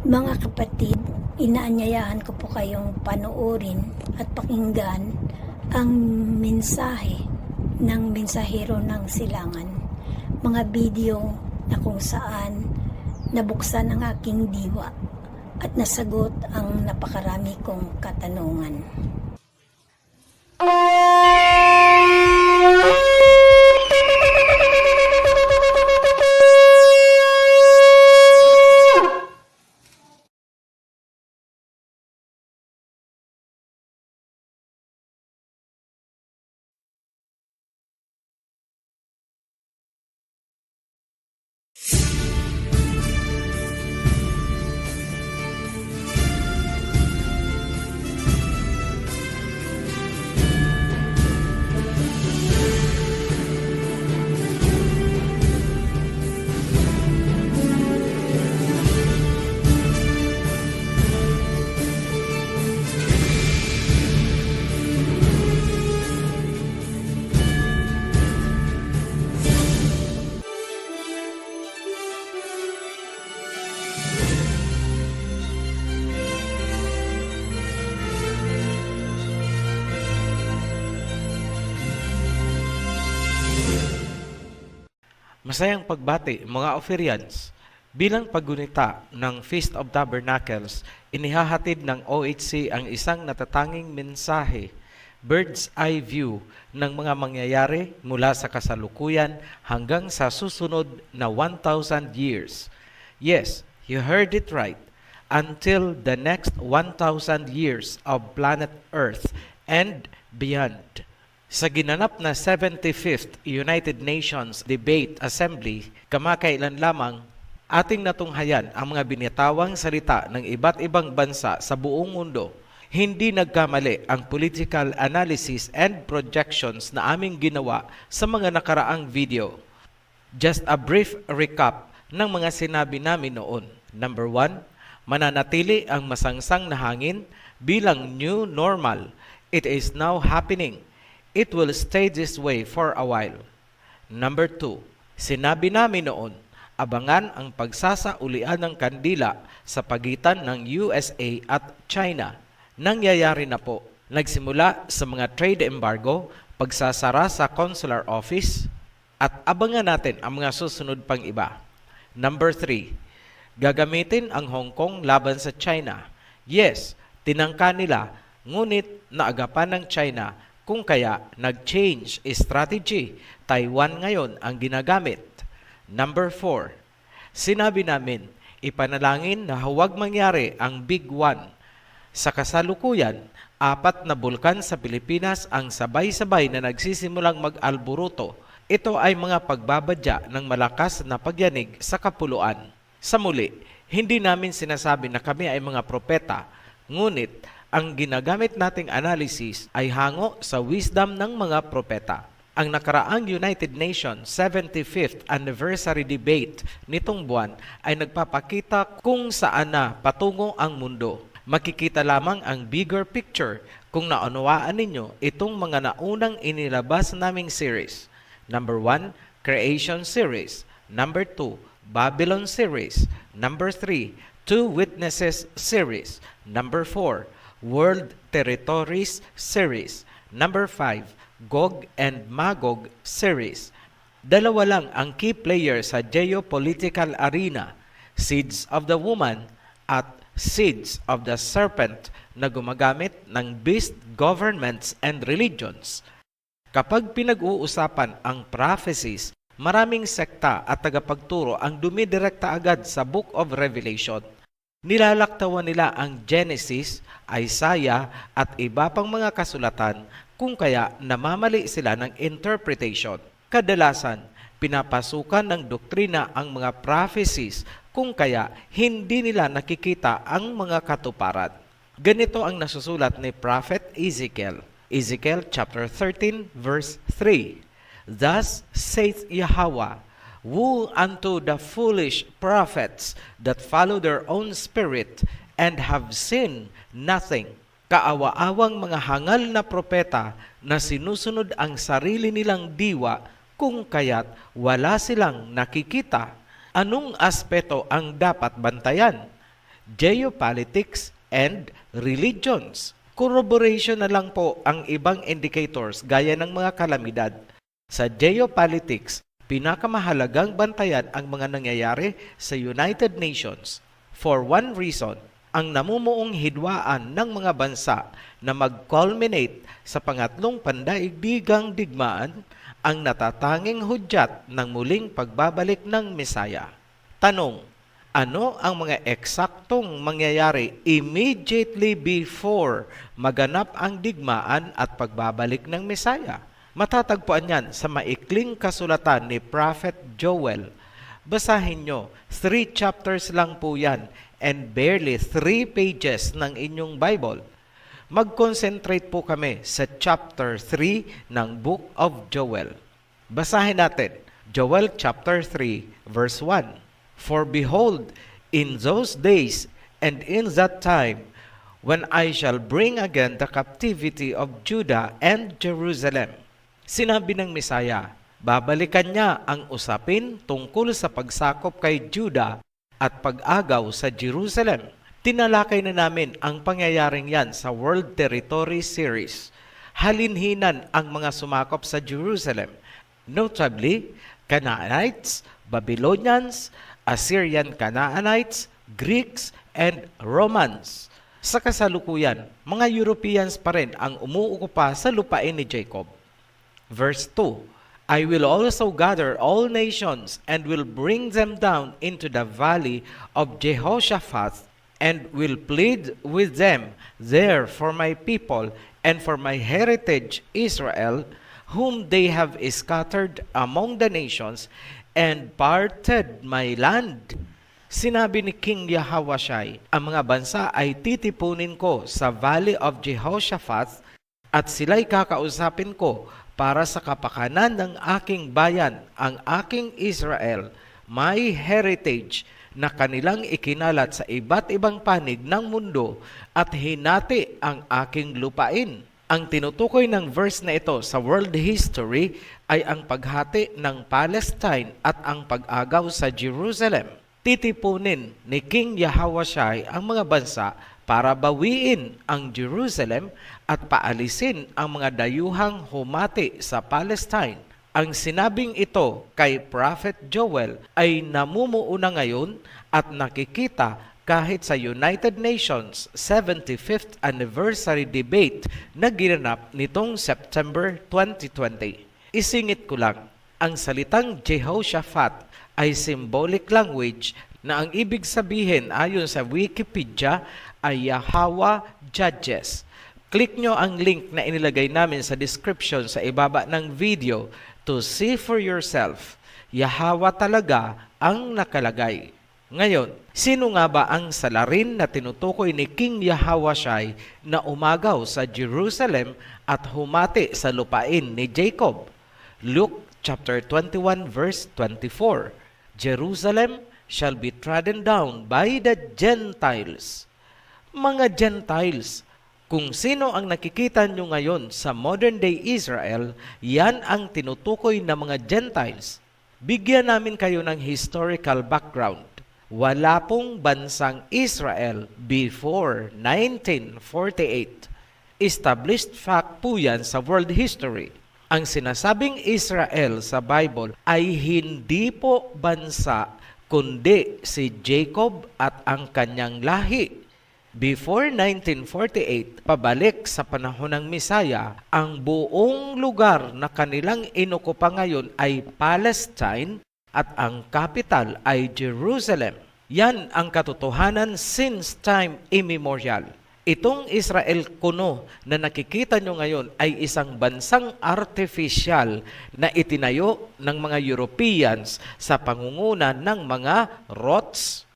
Mga kapatid, inaanyayahan ko po kayong panoorin at pakinggan ang mensahe ng mensahero ng silangan. Mga video na kung saan nabuksan ang aking diwa at nasagot ang napakarami kong katanungan. Masayang pagbati mga Oferians. Bilang paggunita ng Feast of Tabernacles, inihahatid ng OHC ang isang natatanging mensahe, bird's eye view ng mga mangyayari mula sa kasalukuyan hanggang sa susunod na 1,000 years. Yes, you heard it right. Until the next 1,000 years of planet Earth and beyond. Sa ginanap na 75th United Nations Debate Assembly, kamakailan lamang, ating natunghayan ang mga binitawang salita ng iba't ibang bansa sa buong mundo. Hindi nagkamali ang political analysis and projections na aming ginawa sa mga nakaraang video. Just a brief recap ng mga sinabi namin noon. Number 1, mananatili ang masangsang na hangin bilang new normal. It is now happening. It will stay this way for a while. Number 2, sinabi namin noon, abangan ang pagsasaulian ng kandila sa pagitan ng USA at China. Nangyayari na po. Nagsimula sa mga trade embargo, pagsasara sa consular office, at abangan natin ang mga susunod pang iba. Number 3, gagamitin ang Hong Kong laban sa China. Yes, tinangka nila, ngunit naagapan ng China. Kung kaya, nag-change strategy. Taiwan ngayon ang ginagamit. Number 4, sinabi namin, ipanalangin na huwag mangyari ang Big One. Sa kasalukuyan, 4 na bulkan sa Pilipinas ang sabay-sabay na nagsisimulang mag-alburuto. Ito ay mga pagbabadya ng malakas na pagyanig sa kapuluan. Sa muli, hindi namin sinasabi na kami ay mga propeta, ngunit ang ginagamit nating analysis ay hango sa wisdom ng mga propeta. Ang nakaraang United Nations 75th Anniversary Debate nitong buwan ay nagpapakita kung saan na patungo ang mundo. Makikita lamang ang bigger picture kung naunawaan ninyo itong mga naunang inilabas naming series. Number 1, Creation Series. Number 2, Babylon Series. Number 3, Two Witnesses Series. Number 4, World Territories Series. Number 5, Gog and Magog Series. 2 lang ang key players sa geopolitical arena, Seeds of the Woman at Seeds of the Serpent na gumagamit ng beast governments and religions. Kapag pinag-uusapan ang prophecies, maraming sekta at tagapagturo ang dumidirekta agad sa Book of Revelation. Nilalaktawan nila ang Genesis, Isaiah at iba pang mga kasulatan kung kaya namamali sila ng interpretation. Kadalasan, pinapasukan ng doktrina ang mga prophecies kung kaya hindi nila nakikita ang mga katuparan. Ganito ang nasusulat ni Prophet Ezekiel. Ezekiel chapter 13 verse 3. Thus saith Yahweh, woe unto the foolish prophets that follow their own spirit and have seen nothing. Kaawa-awang mga hangal na propeta na sinusunod ang sarili nilang diwa kung kaya't wala silang nakikita. Anong aspeto ang dapat bantayan? geopolitics, and religions. Corroboration na lang po ang ibang indicators gaya ng mga kalamidad. Sa geopolitics, pinakamahalagang bantayan ang mga nangyayari sa United Nations. For one reason, ang namumuong hidwaan ng mga bansa na mag-culminate sa pangatlong pandaigdigang digmaan ang natatanging hudyat ng muling pagbabalik ng Mesaya. Tanong, ano ang mga eksaktong mangyayari immediately before maganap ang digmaan at pagbabalik ng Mesaya? Matatagpuan yan sa maikling kasulatan ni Prophet Joel. Basahin nyo, 3 chapters lang po yan and barely 3 pages ng inyong Bible. Mag-concentrate po kami sa chapter 3 ng Book of Joel. Basahin natin, Joel chapter 3 verse 1. For behold, in those days and in that time, when I shall bring again the captivity of Judah and Jerusalem. Sinabi ng Mesaya, babalikan niya ang usapin tungkol sa pagsakop kay Judah at pag-agaw sa Jerusalem. Tinalakay na namin ang pangyayaring yan sa World Territory Series. Halinhinan ang mga sumakop sa Jerusalem, notably Canaanites, Babylonians, Assyrian Canaanites, Greeks, and Romans. Sa kasalukuyan, mga Europeans pa rin ang umuukupa sa lupain ni Jacob. Verse 2, I will also gather all nations and will bring them down into the valley of Jehoshaphat and will plead with them there for my people and for my heritage Israel, whom they have scattered among the nations and parted my land. Sinabi ni King Yahawashai, ang mga bansa ay titipunin ko sa Valley of Jehoshaphat at sila'y kakausapin ko para sa kapakanan ng aking bayan, ang aking Israel, my heritage, na kanilang ikinalat sa iba't ibang panig ng mundo at hinati ang aking lupain. Ang tinutukoy ng verse na ito sa world history ay ang paghati ng Palestine at ang pag-agaw sa Jerusalem. Titipunin ni King Yahawashai ang mga bansa para bawiin ang Jerusalem at paalisin ang mga dayuhang humati sa Palestine. Ang sinabing ito kay Prophet Joel ay namumuuna ngayon at nakikita kahit sa United Nations 75th Anniversary Debate na ginanap nitong September 2020. Isingit ko lang, ang salitang Jehoshaphat ay symbolic language na ang ibig sabihin ayon sa Wikipedia ay Yahweh Judges. Click nyo ang link na inilagay namin sa description sa ibaba ng video to see for yourself. Yahweh talaga ang nakalagay. Ngayon, sino nga ba ang salarin na tinutukoy ni King Yahawashai na umagaw sa Jerusalem at humati sa lupain ni Jacob? Luke chapter 21 verse 24. Jerusalem shall be trodden down by the Gentiles. Mga Gentiles, kung sino ang nakikita nyo ngayon sa modern day Israel, yan ang tinutukoy ng mga Gentiles. Bigyan namin kayo ng historical background. Wala pong bansang Israel before 1948. Established fact po yan sa world history. Ang sinasabing Israel sa Bible ay hindi po bansa, kundi si Jacob at ang kanyang lahi. Before 1948, pabalik sa panahon ng Mesaya, ang buong lugar na kanilang inukupa ngayon ay Palestine at ang capital ay Jerusalem. Yan ang katotohanan since time immemorial. Itong Israel kuno na nakikita nyo ngayon ay isang bansang artificial na itinayo ng mga Europeans sa pangunguna ng mga Rothschild.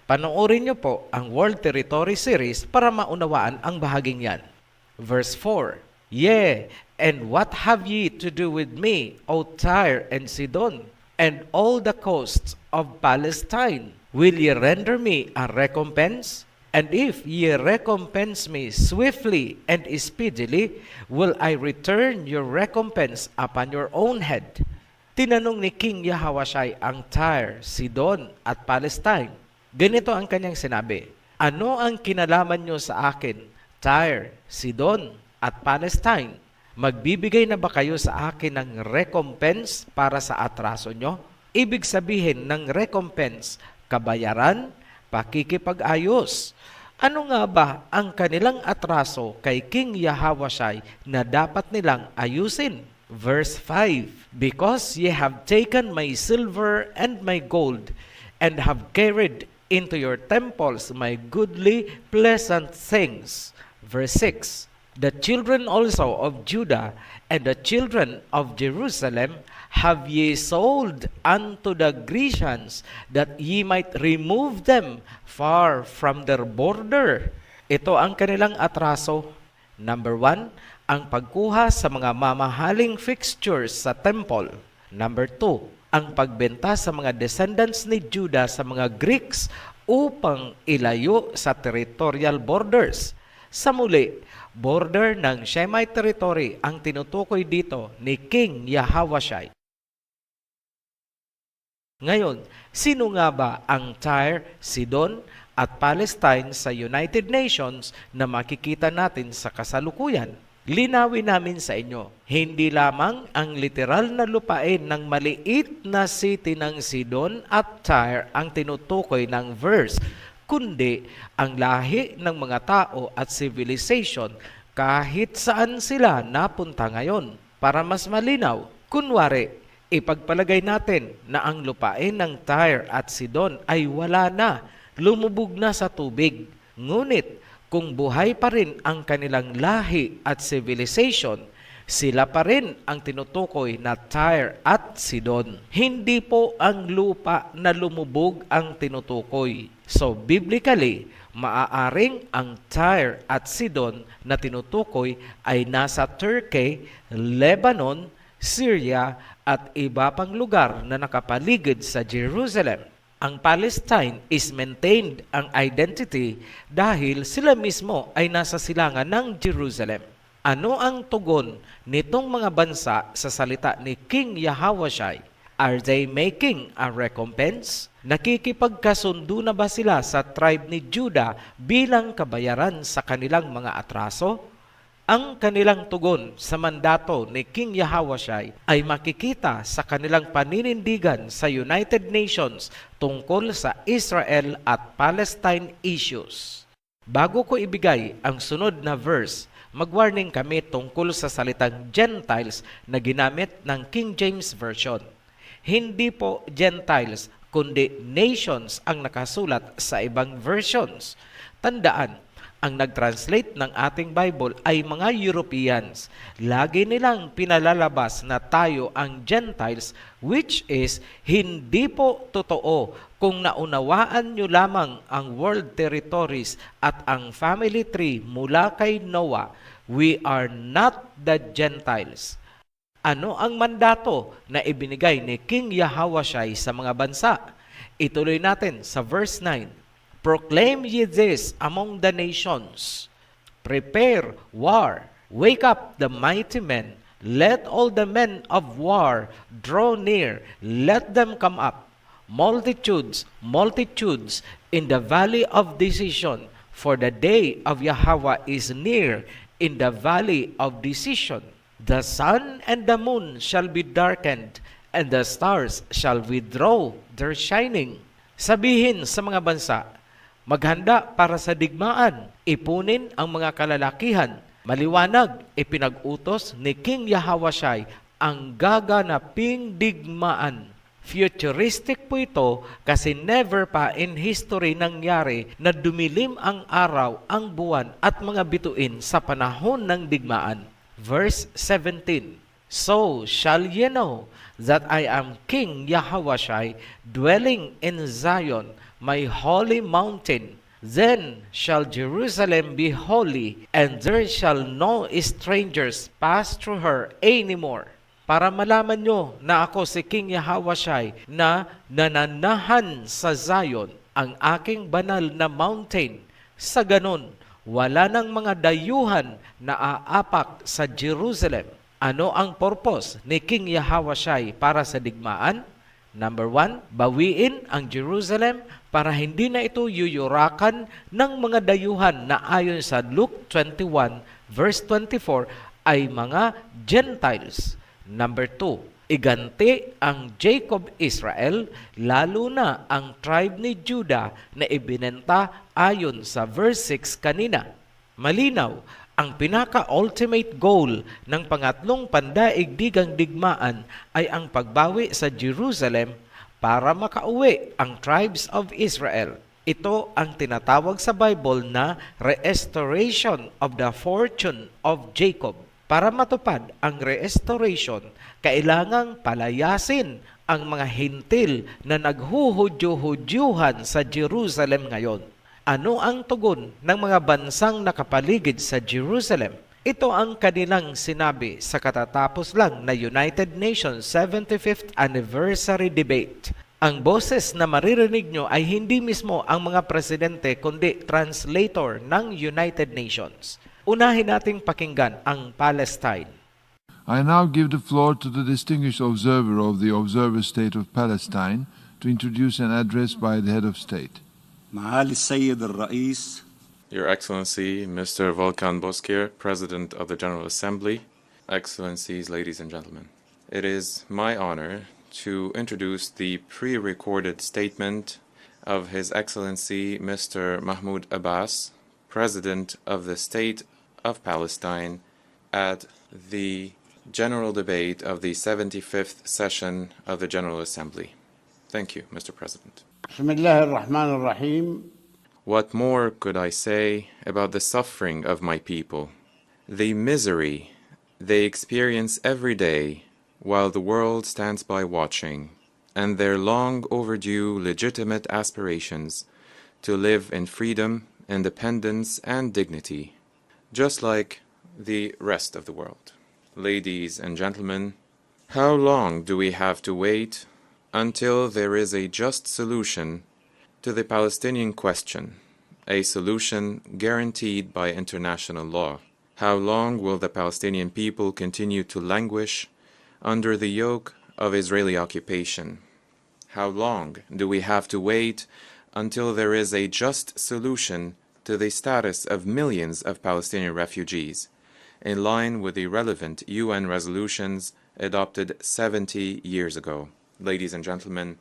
Panoorin nyo po ang World Territory Series para maunawaan ang bahaging yan. Verse 4, Yea, and what have ye to do with me, O Tyre and Sidon, and all the coasts of Palestine? Will ye render me a recompense? And if ye recompense me swiftly and speedily, will I return your recompense upon your own head? Tinanong ni King Yahawashai ang Tyre, Sidon at Palestine. Ganito ang kanyang sinabi, "Ano ang kinalaman nyo sa akin, Tyre, Sidon, at Palestine? Magbibigay na ba kayo sa akin ng recompense para sa atraso nyo?" Ibig sabihin ng recompense, kabayaran, pakikipag-ayos. Ano nga ba ang kanilang atraso kay King Yahawashai na dapat nilang ayusin? Verse 5, "Because ye have taken my silver and my gold, and have carried into your temples my goodly, pleasant things." Verse 6, "The children also of Judah and the children of Jerusalem have ye sold unto the Grecians, that ye might remove them far from their border." Ito ang kanilang atraso. Number 1, ang pagkuha sa mga mamahaling fixtures sa temple. Number 2, ang pagbenta sa mga descendants ni Judah sa mga Greeks upang ilayo sa territorial borders. Sa muli, border ng Shemite territory ang tinutukoy dito ni King Yahawashai. Ngayon, sino nga ba ang Tyre, Sidon, at Palestine sa United Nations na makikita natin sa kasalukuyan? Linawin namin sa inyo, hindi lamang ang literal na lupain ng maliit na city ng Sidon at Tyre ang tinutukoy ng verse, kundi ang lahi ng mga tao at civilization kahit saan sila napunta ngayon. Para mas malinaw, kunwari, ipagpalagay natin na ang lupain ng Tyre at Sidon ay wala na, lumubog na sa tubig. Ngunit kung buhay pa rin ang kanilang lahi at civilization, sila pa rin ang tinutukoy na Tyre at Sidon. Hindi po ang lupa na lumubog ang tinutukoy. So biblically, maaaring ang Tyre at Sidon na tinutukoy ay nasa Turkey, Lebanon, Syria, at iba pang lugar na nakapaligid sa Jerusalem. Ang Palestine is maintained ang identity dahil sila mismo ay nasa silangan ng Jerusalem. Ano ang tugon nitong mga bansa sa salita ni King Yahawashai? Are they making a recompense? Nakikipagkasundo na ba sila sa tribe ni Judah bilang kabayaran sa kanilang mga atraso? Ang kanilang tugon sa mandato ni King Yahawashai ay makikita sa kanilang paninindigan sa United Nations tungkol sa Israel at Palestine issues. Bago ko ibigay ang sunod na verse, mag-warning kami tungkol sa salitang Gentiles na ginamit ng King James Version. Hindi po Gentiles, kundi nations ang nakasulat sa ibang versions. Tandaan, ang nag-translate ng ating Bible ay mga Europeans. Lagi nilang pinalalabas na tayo ang Gentiles, which is hindi po totoo kung naunawaan nyo lamang ang world territories at ang family tree mula kay Noah. We are not the Gentiles. Ano ang mandato na ibinigay ni King Yahawashai sa mga bansa? Ituloy natin sa verse 9. "Proclaim ye this among the nations. Prepare war. Wake up the mighty men. Let all the men of war draw near. Let them come up. Multitudes, multitudes in the valley of decision. For the day of Yahweh is near in the valley of decision. The sun and the moon shall be darkened, and the stars shall withdraw their shining." Sabihin sa mga bansa, maghanda para sa digmaan, ipunin ang mga kalalakihan. Maliwanag, ipinag-utos ni King Yahawashai ang gaganaping digmaan. Futuristic po ito kasi never pa in history nangyari na dumilim ang araw, ang buwan at mga bituin sa panahon ng digmaan. Verse 17, "So shall ye know that I am King Yahawashai, dwelling in Zion, my holy mountain. Then shall Jerusalem be holy, and there shall no strangers pass through her anymore." Para malaman nyo na ako si King Yahawashai na nananahan sa Zion, ang aking banal na mountain. Sa ganon, wala nang mga dayuhan na aapak sa Jerusalem. Ano ang purpose ni King Yahawashai para sa digmaan? Number 1, bawiin ang Jerusalem para hindi na ito yuyurakan ng mga dayuhan na ayon sa Luke 21 verse 24 ay mga Gentiles. Number 2, iganti ang Jacob Israel, lalo na ang tribe ni Judah na ibinenta ayon sa verse 6 kanina. Malinaw, ang pinaka-ultimate goal ng pangatlong pandaigdigang digmaan ay ang pagbawi sa Jerusalem para makauwi ang tribes of Israel. Ito ang tinatawag sa Bible na restoration of the fortune of Jacob. Para matupad ang restoration, kailangang palayasin ang mga hintil na naghuhudyo-hudyuhan sa Jerusalem ngayon. Ano ang tugon ng mga bansang nakapaligid sa Jerusalem? Ito ang kanilang sinabi sa katatapos lang na United Nations 75th Anniversary Debate. Ang boses na maririnig nyo ay hindi mismo ang mga presidente kundi translator ng United Nations. Unahin nating pakinggan ang Palestine. I now give the floor to the distinguished observer of the Observer State of Palestine to introduce an address by the head of state. معالي السيد الرئيس Your Excellency, Mr. Volkan Bozkır, President of the General Assembly, Excellencies, ladies and gentlemen. It is my honor to introduce the pre-recorded statement of His Excellency, Mr. Mahmoud Abbas, President of the State of Palestine, at the General Debate of the 75th Session of the General Assembly. Thank you, Mr. President. بسم الله الرحمن الرحيم. What more could I say about the suffering of my people, the misery they experience every day while the world stands by watching, and their long overdue legitimate aspirations to live in freedom, independence, and dignity, just like the rest of the world. Ladies and gentlemen, how long do we have to wait until there is a just solution to the Palestinian question, a solution guaranteed by international law? How long will the Palestinian people continue to languish under the yoke of Israeli occupation? How long do we have to wait until there is a just solution to the status of millions of Palestinian refugees, in line with the relevant UN resolutions adopted 70 years ago? Ladies and gentlemen,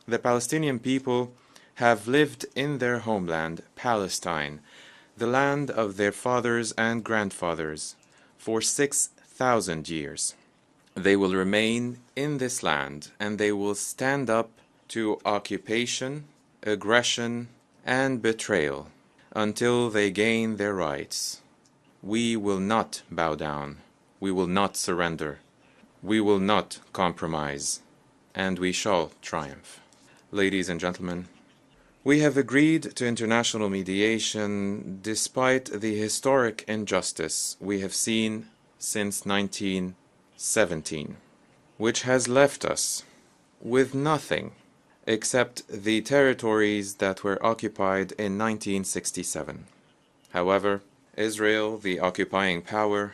the Palestinian people have lived in their homeland, Palestine, the land of their fathers and grandfathers, for 6,000 years. They will remain in this land, and they will stand up to occupation, aggression, and betrayal until they gain their rights. We will not bow down. We will not surrender. We will not compromise, and we shall triumph. Ladies and gentlemen, we have agreed to international mediation despite the historic injustice we have seen since 1917, which has left us with nothing except the territories that were occupied in 1967. However, Israel, the occupying power,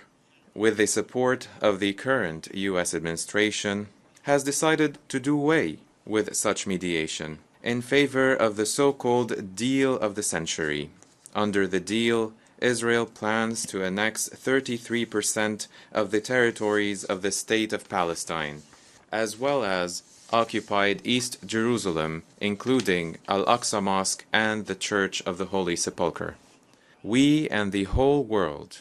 with the support of the current U.S. administration, has decided to do away with such mediation in favor of the so-called deal of the century. Under the deal, Israel plans to annex 33% of the territories of the State of Palestine, as well as occupied East Jerusalem, including Al-Aqsa Mosque and the Church of the Holy Sepulchre. We and the whole world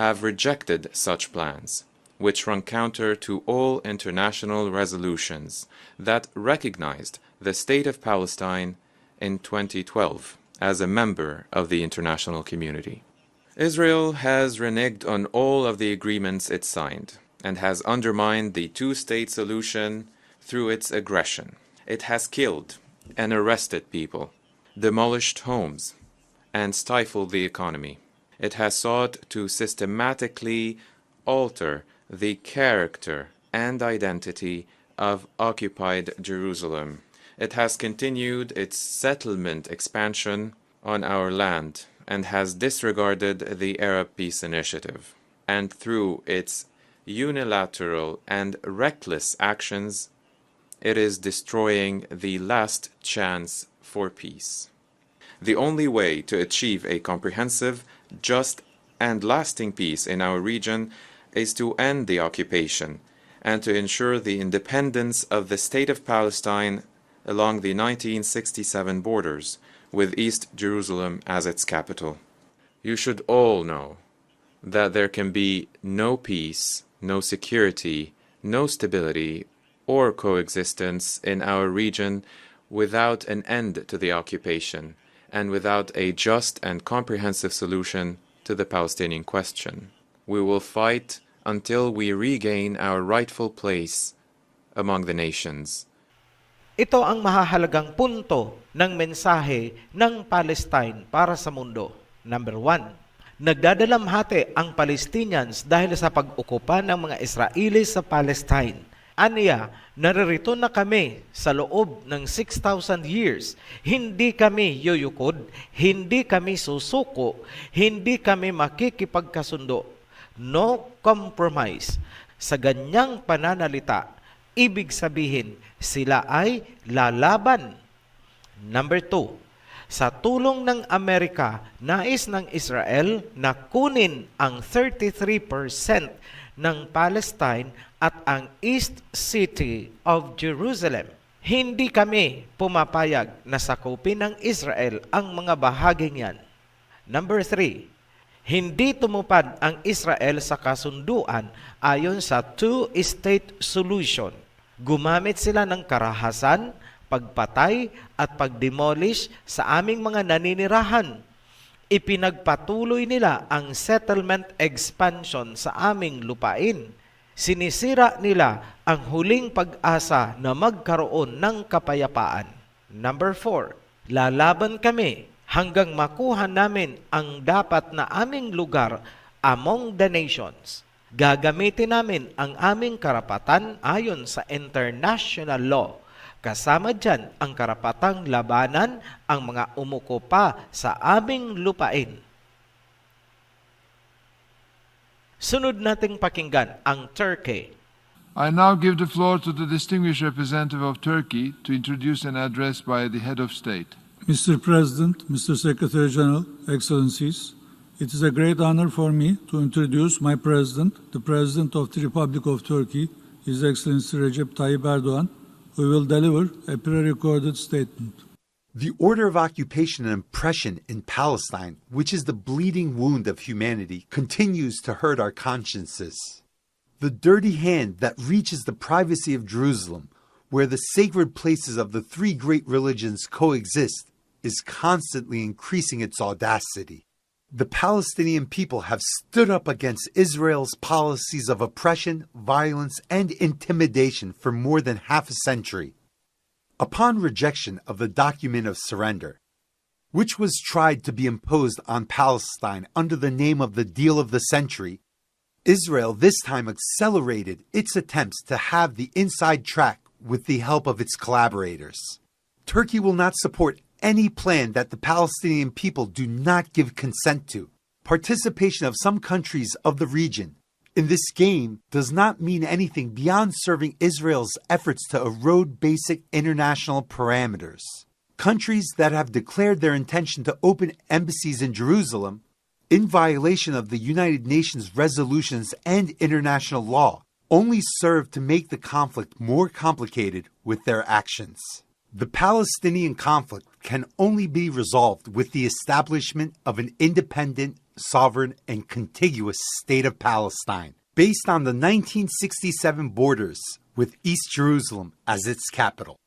have rejected such plans, which run counter to all international resolutions that recognized the State of Palestine in 2012 as a member of the international community. Israel has reneged on all of the agreements it signed and has undermined the two-state solution through its aggression. It has killed and arrested people, demolished homes, and stifled the economy. It has sought to systematically alter the character and identity of occupied Jerusalem. It has continued its settlement expansion on our land and has disregarded the Arab Peace Initiative. And through its unilateral and reckless actions, it is destroying the last chance for peace. The only way to achieve a comprehensive, just, and lasting peace in our region is to end the occupation and to ensure the independence of the State of Palestine along the 1967 borders, with East Jerusalem as its capital. You should all know that there can be no peace, no security, no stability, or coexistence in our region without an end to the occupation and without a just and comprehensive solution to the Palestinian question. We will fight until we regain our rightful place among the nations. Ito ang mahahalagang punto ng mensahe ng Palestine para sa mundo. Number 1, nagdadalamhati ang Palestinians dahil sa pag-okupa ng mga Israelis sa Palestine. Aniya, naririto na kami sa loob ng 6,000 years. Hindi kami yuyukod, hindi kami susuko, hindi kami makikipagkasundo. No compromise. Sa ganyang pananalita, ibig sabihin, sila ay lalaban. Number 2, sa tulong ng Amerika, nais ng Israel na kunin ang 33% ng Palestine at ang East City of Jerusalem. Hindi kami pumapayag na sakupin ng Israel ang mga bahaging yan. Number 3, hindi tumupad ang Israel sa kasunduan ayon sa two-state solution. Gumamit sila ng karahasan, pagpatay at pagdemolish sa aming mga naninirahan. Ipinagpatuloy nila ang settlement expansion sa aming lupain. Sinisira nila ang huling pag-asa na magkaroon ng kapayapaan. Number 4, lalaban kami hanggang makuha namin ang dapat na aming lugar among the nations. Gagamitin namin ang aming karapatan ayon sa international law. Kasama dyan ang karapatang labanan ang mga umukupa sa aming lupain. Sunod nating pakinggan ang Turkey. I now give the floor to the distinguished representative of Turkey to introduce an address by the head of state. Mr. President, Mr. Secretary General, Excellencies, it is a great honor for me to introduce my President, the President of the Republic of Turkey, His Excellency Recep Tayyip Erdogan, who will deliver a pre-recorded statement. The order of occupation and oppression in Palestine, which is the bleeding wound of humanity, continues to hurt our consciences. The dirty hand that reaches the privacy of Jerusalem, where the sacred places of the three great religions coexist, is constantly increasing its audacity. The Palestinian people have stood up against Israel's policies of oppression, violence, and intimidation for more than half a century. Upon rejection of the document of surrender, which was tried to be imposed on Palestine under the name of the Deal of the Century, Israel this time accelerated its attempts to have the inside track with the help of its collaborators. Turkey will not support any plan that the Palestinian people do not give consent to. Participation of some countries of the region in this game does not mean anything beyond serving Israel's efforts to erode basic international parameters. Countries that have declared their intention to open embassies in Jerusalem, in violation of the United Nations resolutions and international law, only serve to make the conflict more complicated with their actions. The Palestinian conflict can only be resolved with the establishment of an independent, sovereign, and contiguous state of Palestine, based on the 1967 borders with East Jerusalem as its capital.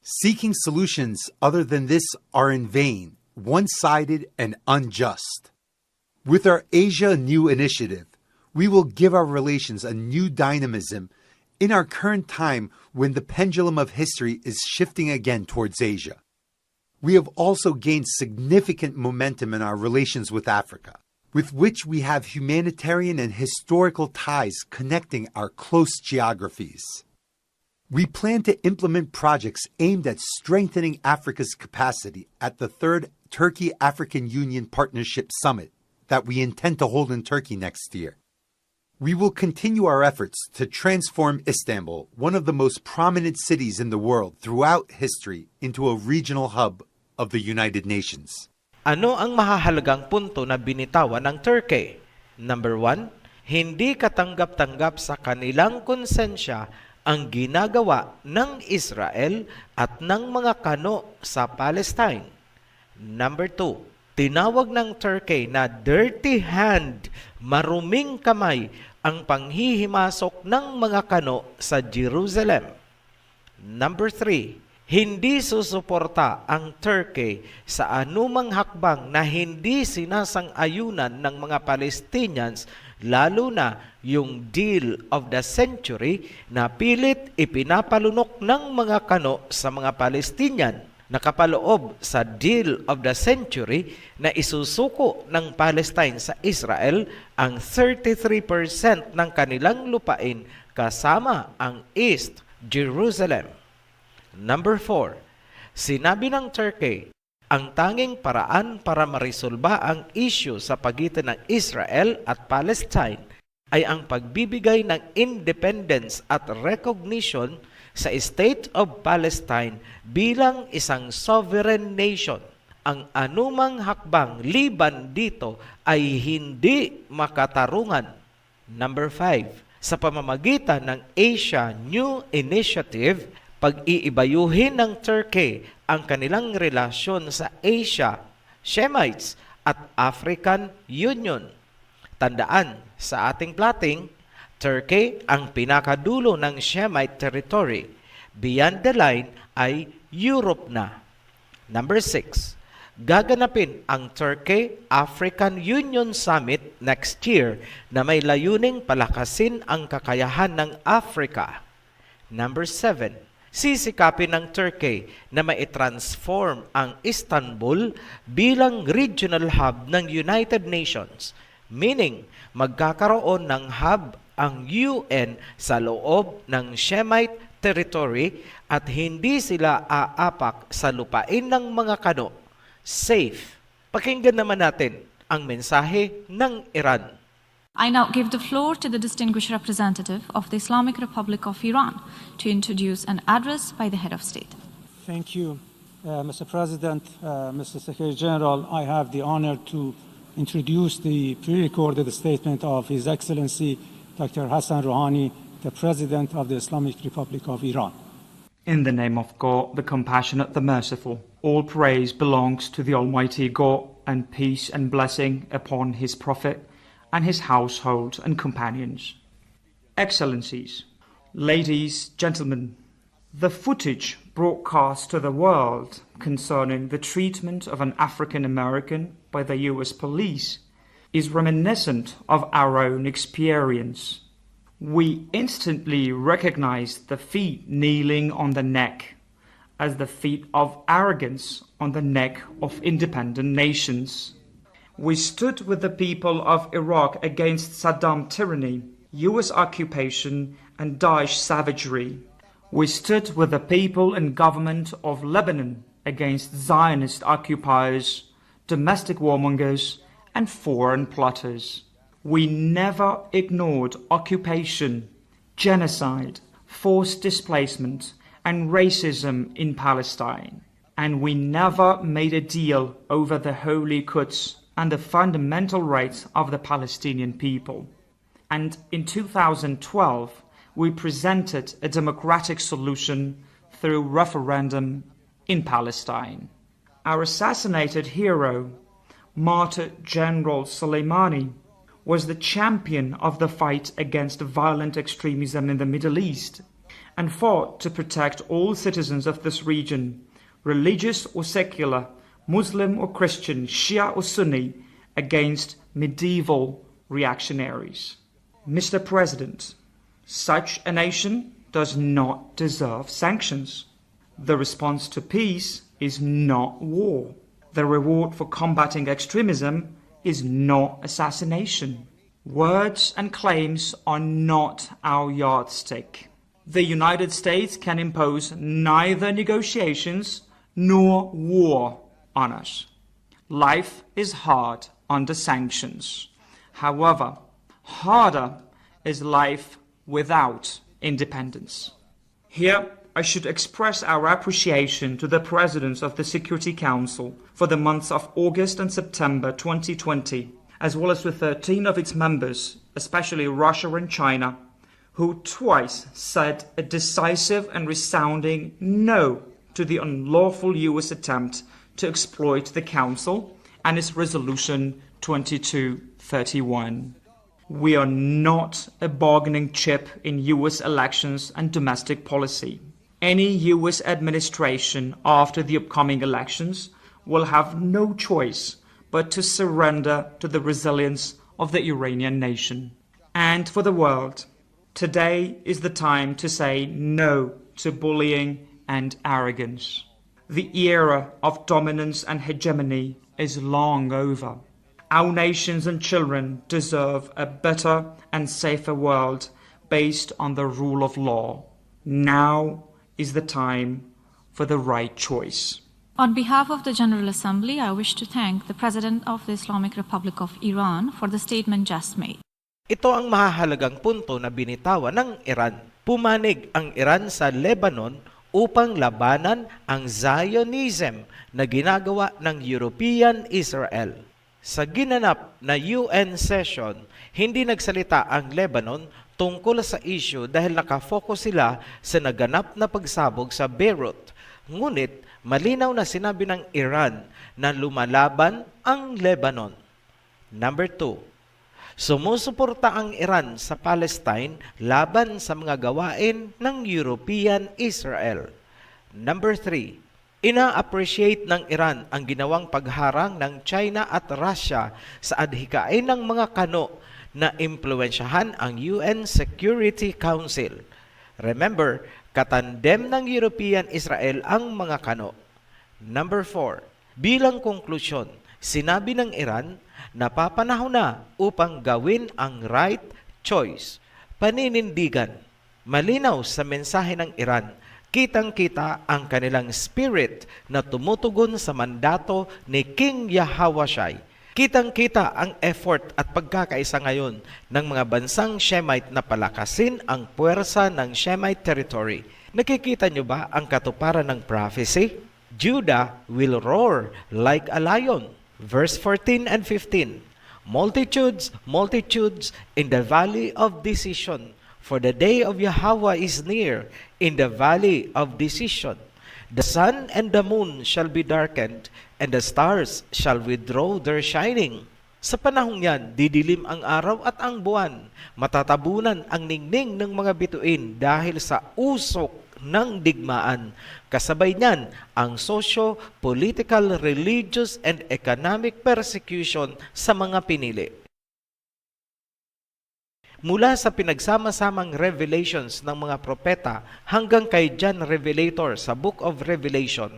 Seeking solutions other than this are in vain, one-sided, and unjust. With our Asia New initiative, we will give our relations a new dynamism in our current time when the pendulum of history is shifting again towards Asia. We have also gained significant momentum in our relations with Africa, with which we have humanitarian and historical ties connecting our close geographies. We plan to implement projects aimed at strengthening Africa's capacity at the third Turkey-African Union Partnership Summit that we intend to hold in Turkey next year. We will continue our efforts to transform Istanbul, one of the most prominent cities in the world throughout history, into a regional hub of the United Nations. Ano ang mahahalagang punto na binitawan ng Turkey? Number 1, hindi katanggap-tanggap sa kanilang konsensya ang ginagawa ng Israel at ng mga kano sa Palestine. Number 2, tinawag ng Turkey na dirty hand, maruming kamay, ang panghihimasok ng mga kano sa Jerusalem. Number 3, hindi susuporta ang Turkey sa anumang hakbang na hindi sinasang-ayunan ng mga Palestinians, lalo na yung deal of the century na pilit ipinapalunok ng mga kano sa mga Palestinian. Nakapaloob sa deal of the century na isusuko ng Palestine sa Israel ang 33% ng kanilang lupain kasama ang East Jerusalem. Number 4, sinabi ng Turkey, ang tanging paraan para marisolba ang issue sa pagitan ng Israel at Palestine ay ang pagbibigay ng independence at recognition sa State of Palestine bilang isang sovereign nation. Ang anumang hakbang liban dito ay hindi makatarungan. Number 5, sa pamamagitan ng Asia New Initiative, pag-iibayuhin ng Turkey ang kanilang relasyon sa Asia, Shemites at African Union. Tandaan, sa ating plating, Turkey ang pinakadulo ng Shemite territory. Beyond the line ay Europe na. Number 6, gaganapin ang Turkey-African Union Summit next year na may layuning palakasin ang kakayahan ng Africa. Number 7, sisikapin ng Turkey na mai-transform ang Istanbul bilang regional hub ng United Nations, meaning magkakaroon ng hub ang UN sa loob ng Shemite territory at hindi sila aapak sa lupain ng mga kano. Safe. Pakinggan naman natin ang mensahe ng Iran. I now give the floor to the distinguished representative of the Islamic Republic of Iran to introduce an address by the head of state. Thank you, Mr. President, Mr. Secretary General. I have the honor to introduce the pre-recorded statement of His Excellency Dr. Hassan Rouhani, the President of the Islamic Republic of Iran. In the name of God, the compassionate, the merciful, all praise belongs to the Almighty God, and peace and blessing upon His Prophet and his household and companions. Excellencies, ladies, gentlemen, the footage broadcast to the world concerning the treatment of an African American by the US police is reminiscent of our own experience. We instantly recognized the feet kneeling on the neck as the feet of arrogance on the neck of independent nations. We stood with the people of Iraq against Saddam tyranny, US occupation, and Daesh savagery. We stood with the people and government of Lebanon against Zionist occupiers, domestic warmongers, and foreign plotters. We never ignored occupation, genocide, forced displacement, and racism in Palestine. And we never made a deal over the Holy Quds and the fundamental rights of the Palestinian people. And in 2012, we presented a democratic solution through referendum in Palestine. Our assassinated hero, martyr General Soleimani, was the champion of the fight against violent extremism in the Middle East and fought to protect all citizens of this region, religious or secular, Muslim or Christian, Shia or Sunni, against medieval reactionaries. Mr. President, such a nation does not deserve sanctions. The response to peace is not war. The reward for combating extremism is not assassination. Words and claims are not our yardstick. The United States can impose neither negotiations nor war on us. Life is hard under sanctions. However, harder is life without independence. Here, I should express our appreciation to the Presidents of the Security Council for the months of August and September 2020, as well as to 13 of its members, especially Russia and China, who twice said a decisive and resounding no to the unlawful US attempt to exploit the Council and its Resolution 2231. We are not a bargaining chip in US elections and domestic policy. Any US administration after the upcoming elections will have no choice but to surrender to the resilience of the Iranian nation. And for the world, today is the time to say no to bullying and arrogance. The era of dominance and hegemony is long over. Our nations and children deserve a better and safer world based on the rule of law. Now is the time for the right choice. On behalf of the General Assembly, I wish to thank the President of the Islamic Republic of Iran for the statement just made. Ito ang mahahalagang punto na binitawan ng Iran. Pumanig ang Iran sa Lebanon upang labanan ang Zionism na ginagawa ng European Israel. Sa ginanap na UN session, hindi nagsalita ang Lebanon tungkol sa issue dahil nakafocus sila sa naganap na pagsabog sa Beirut. Ngunit malinaw na sinabi ng Iran na lumalaban ang Lebanon. Number 2, sumusuporta ang Iran sa Palestine laban sa mga gawain ng European Israel. Number 3, ina-appreciate ng Iran ang ginawang pagharang ng China at Russia sa adhikain ng mga kano na impluwensyahan ang UN Security Council. Remember, katandem ng European Israel ang mga kano. Number 4, bilang konklusyon, sinabi ng Iran na papanahon na upang gawin ang right choice. Paninindigan, malinaw sa mensahe ng Iran, kitang-kita ang kanilang spirit na tumutugon sa mandato ni King Yahweh. Kitang-kita ang effort at pagkakaisa ngayon ng mga bansang Shemite na palakasin ang puwersa ng Shemite territory. Nakikita nyo ba ang katuparan ng prophecy? Judah will roar like a lion. Verse 14 and 15. Multitudes, multitudes in the valley of decision, for the day of Yahweh is near in the valley of decision. The sun and the moon shall be darkened, and the stars shall withdraw their shining. Sa panahong yan, didilim ang araw at ang buwan. Matatabunan ang ningning ng mga bituin dahil sa usok ng digmaan. Kasabay niyan ang socio-political, religious, and economic persecution sa mga pinili. Mula sa pinagsama-samang revelations ng mga propeta hanggang kay John Revelator sa Book of Revelation,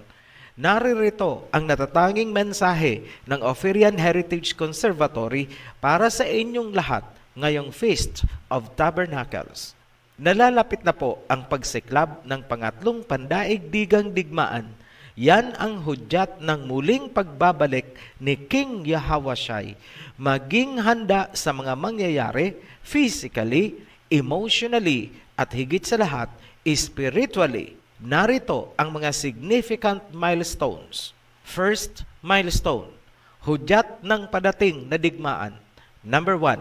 naririto ang natatanging mensahe ng Ophirian Heritage Conservatory para sa inyong lahat ngayong Feast of Tabernacles. Nalalapit na po ang pagsiklab ng pangatlong pandaigdigang digmaan. Yan ang hudyat ng muling pagbabalik ni King Yahweh. Maging handa sa mga mangyayari physically, emotionally, at higit sa lahat, spiritually. Narito ang mga significant milestones. First milestone, hudyat ng padating na digmaan. Number 1,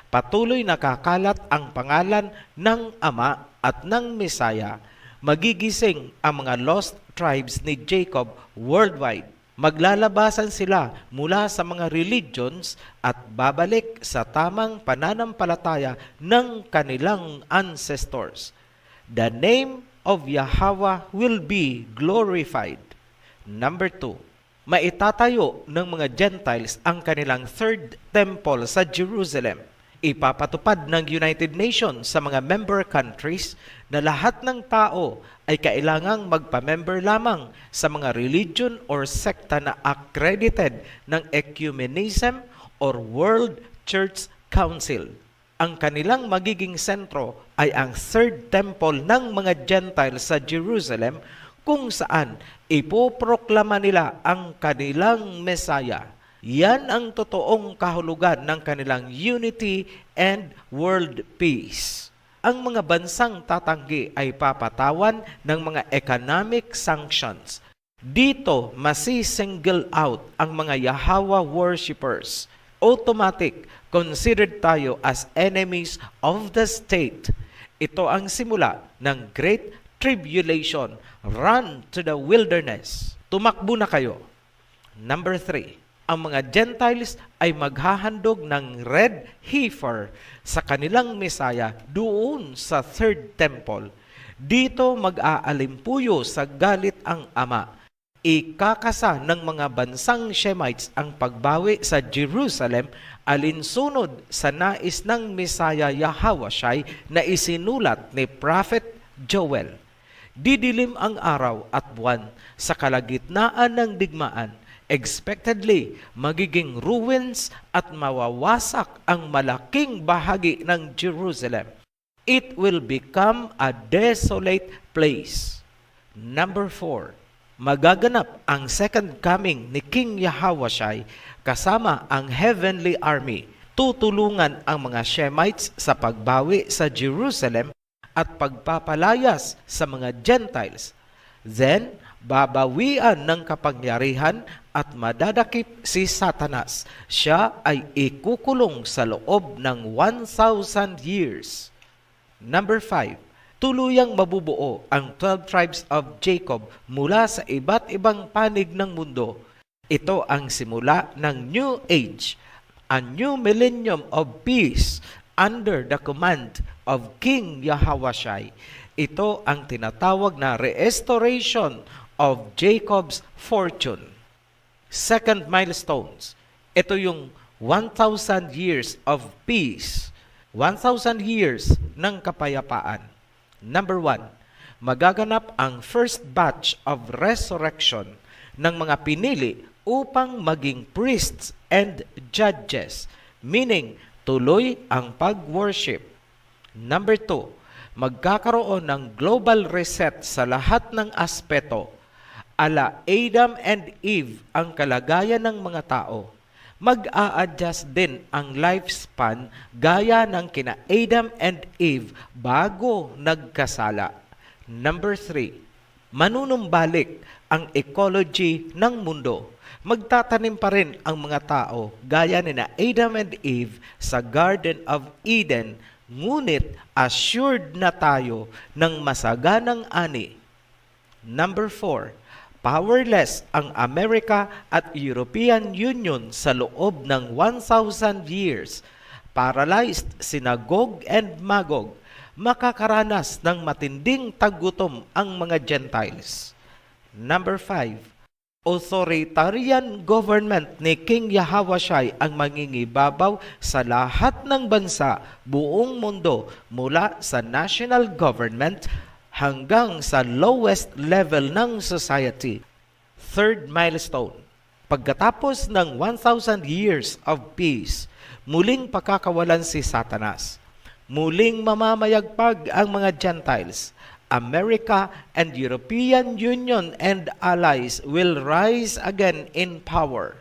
patuloy nakakalat ang pangalan ng Ama at ng Mesaya. Magigising ang mga lost tribes ni Jacob worldwide. Maglalabasan sila mula sa mga religions at babalik sa tamang pananampalataya ng kanilang ancestors. The name of Yahweh will be glorified. Number 2, maitatayo ng mga Gentiles ang kanilang third temple sa Jerusalem. Ipapatupad ng United Nations sa mga member countries na lahat ng tao ay kailangang magpa-member lamang sa mga religion or sekta na accredited ng Ecumenism or World Church Council. Ang kanilang magiging sentro ay ang third temple ng mga Gentiles sa Jerusalem kung saan ipoproklama nila ang kanilang Messiah. Yan ang totoong kahulugan ng kanilang unity and world peace. ang mga bansang tatanggi ay papatawan ng mga economic sanctions. Dito, masi-single out ang mga Yahweh worshippers. Automatic, considered tayo as enemies of the state. Ito ang simula ng Great Tribulation. Run to the wilderness. Tumakbo na kayo. Number 3, ang mga Gentiles ay maghahandog ng red heifer sa kanilang Mesaya doon sa third temple. Dito mag-aalimpuyo sa galit ang Ama. Ikakasa ng mga bansang Shemites ang pagbawi sa Jerusalem alinsunod sa nais ng Mesaya Yahawashai na isinulat ni Prophet Joel. Didilim ang araw at buwan sa kalagitnaan ng digmaan. Expectedly, magiging ruins at mawawasak ang malaking bahagi ng Jerusalem. It will become a desolate place. Number 4, magaganap ang second coming ni King Yahawashai kasama ang heavenly army. Tutulungan ang mga Shemites sa pagbawi sa Jerusalem at pagpapalayas sa mga Gentiles. Then, babawian ng kapangyarihan at madadakip si Satanas. Siya ay ikukulong sa loob ng 1,000 years. Number 5, tuluyang mabubuo ang 12 tribes of Jacob mula sa iba't ibang panig ng mundo. Ito ang simula ng New Age, a new millennium of peace under the command of King Yahawashai. Ito ang tinatawag na restoration of Jacob's fortune. Second milestones. Ito yung 1,000 years of peace. 1,000 years ng kapayapaan. Number 1, magaganap ang first batch of resurrection ng mga pinili upang maging priests and judges, meaning tuloy ang pag-worship. Number 2, magkakaroon ng global reset sa lahat ng aspeto. Ala Adam and Eve ang kalagayan ng mga tao. Mag-a-adjust din ang lifespan gaya ng kina Adam and Eve bago nagkasala. Number 3, manunumbalik ang ecology ng mundo. Magtatanim pa rin ang mga tao gaya ni na Adam and Eve sa Garden of Eden, ngunit assured na tayo ng masaganang ani. Number 4, powerless ang Amerika at European Union sa loob ng 1,000 years. Paralyzed sina Gog and Magog. Makakaranas ng matinding tagutom ang mga Gentiles. Number 5, authoritarian government ni King Yahawashai ang mangingibabaw sa lahat ng bansa, buong mundo, mula sa national government hanggang sa lowest level ng society. Third milestone, pagkatapos ng 1,000 years of peace, muling pakakawalan si Satanas. Muling mamamayagpag ang mga Gentiles. America and European Union and allies will rise again in power.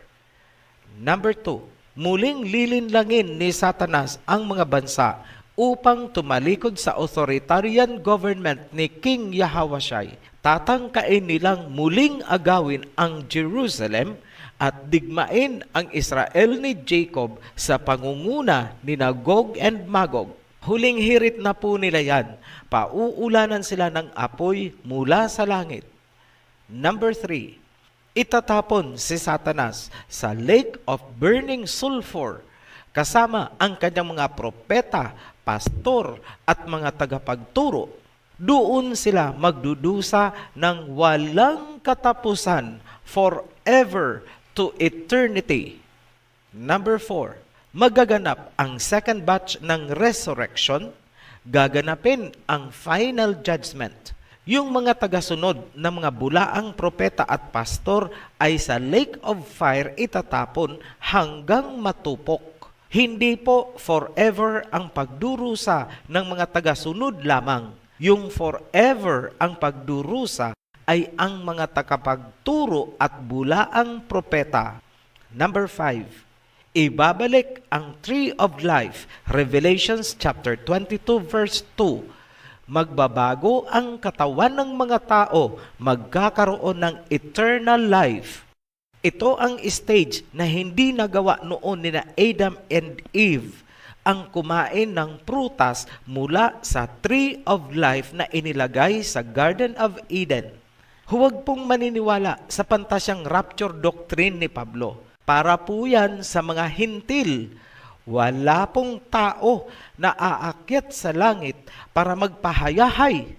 Number 2, muling lilinlangin ni Satanas ang mga bansa upang tumalikod sa authoritarian government ni King Yahawashai. Tatangkain nilang muling agawin ang Jerusalem at digmain ang Israel ni Jacob sa pangunguna ni Gog and Magog. Huling hirit na po nila yan. Pauulanan sila ng apoy mula sa langit. Number 3, itatapon si Satanas sa lake of burning sulfur kasama ang kanyang mga propeta, pastor at mga tagapagturo. Doon sila magdudusa ng walang katapusan forever to eternity. Number 4, magaganap ang second batch ng resurrection. Gaganapin ang final judgment. Yung mga tagasunod ng mga bulaang propeta at pastor ay sa lake of fire itatapon hanggang matupok. Hindi po forever ang pagdurusa ng mga tagasunod lamang. Yung forever ang pagdurusa ay ang mga tagapagturo at bulaang propeta. Number 5, Ibabalik ang Tree of Life, Revelations chapter 22 verse 2. Magbabago ang katawan ng mga tao, magkakaroon ng eternal life. Ito ang stage na hindi nagawa noon nina Adam and Eve, ang kumain ng prutas mula sa Tree of Life na inilagay sa Garden of Eden. Huwag pong maniniwala sa pantasyang rapture doctrine ni Pablo. Para po yan sa mga hintil. Wala pong tao na aakyat sa langit para magpahayahay.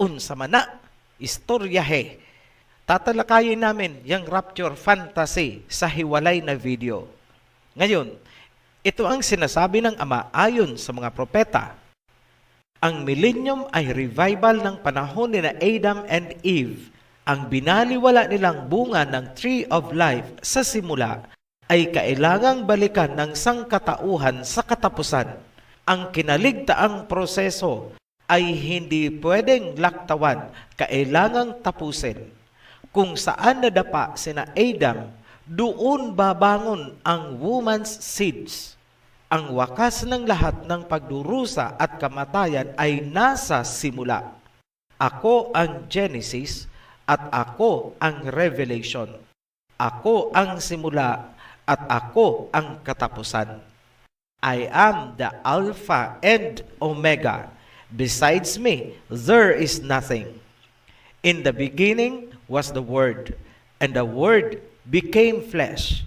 Unsa man na, istoryahe. Tatalakayin namin yung rapture fantasy sa hiwalay na video. Ngayon, ito ang sinasabi ng Ama ayon sa mga propeta. Ang millennium ay revival ng panahon ni Adam and Eve. Ang binaliwala nilang bunga ng Tree of Life sa simula ay kailangang balikan ng sangkatauhan sa katapusan. Ang kinaligtaang proseso ay hindi pwedeng laktawan, kailangang tapusin. Kung saan nadapa sina Adam, doon babangon ang woman's seeds. Ang wakas ng lahat ng pagdurusa at kamatayan ay nasa simula. Ako ang Genesis at ako ang Revelation. Ako ang simula at ako ang katapusan. I am the Alpha and Omega. Besides me, there is nothing. In the beginning was the Word, and the Word became flesh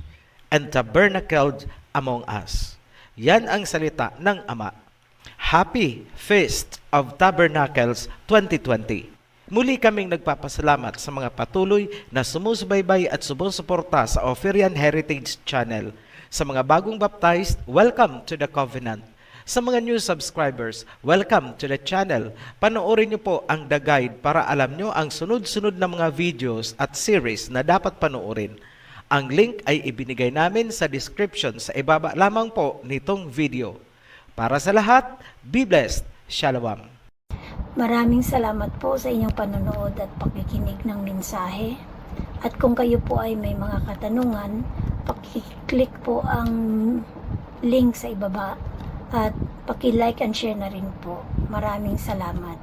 and tabernacled among us. Yan ang salita ng Ama. Happy Feast of Tabernacles 2020. Muli kaming nagpapasalamat sa mga patuloy na sumusubaybay at sumusuporta sa Oferian Heritage Channel. Sa mga bagong baptized, welcome to the Covenant. Sa mga new subscribers, welcome to the channel. Panoorin niyo po ang The Guide para alam niyo ang sunod-sunod na mga videos at series na dapat panoorin. Ang link ay ibinigay namin sa description sa ibaba lamang po nitong video. Para sa lahat, be blessed. Shalom. Maraming salamat po sa inyong panonood at pakikinig ng mensahe. At kung kayo po ay may mga katanungan, paki-click po ang link sa ibaba at paki-like and share na rin po. Maraming salamat.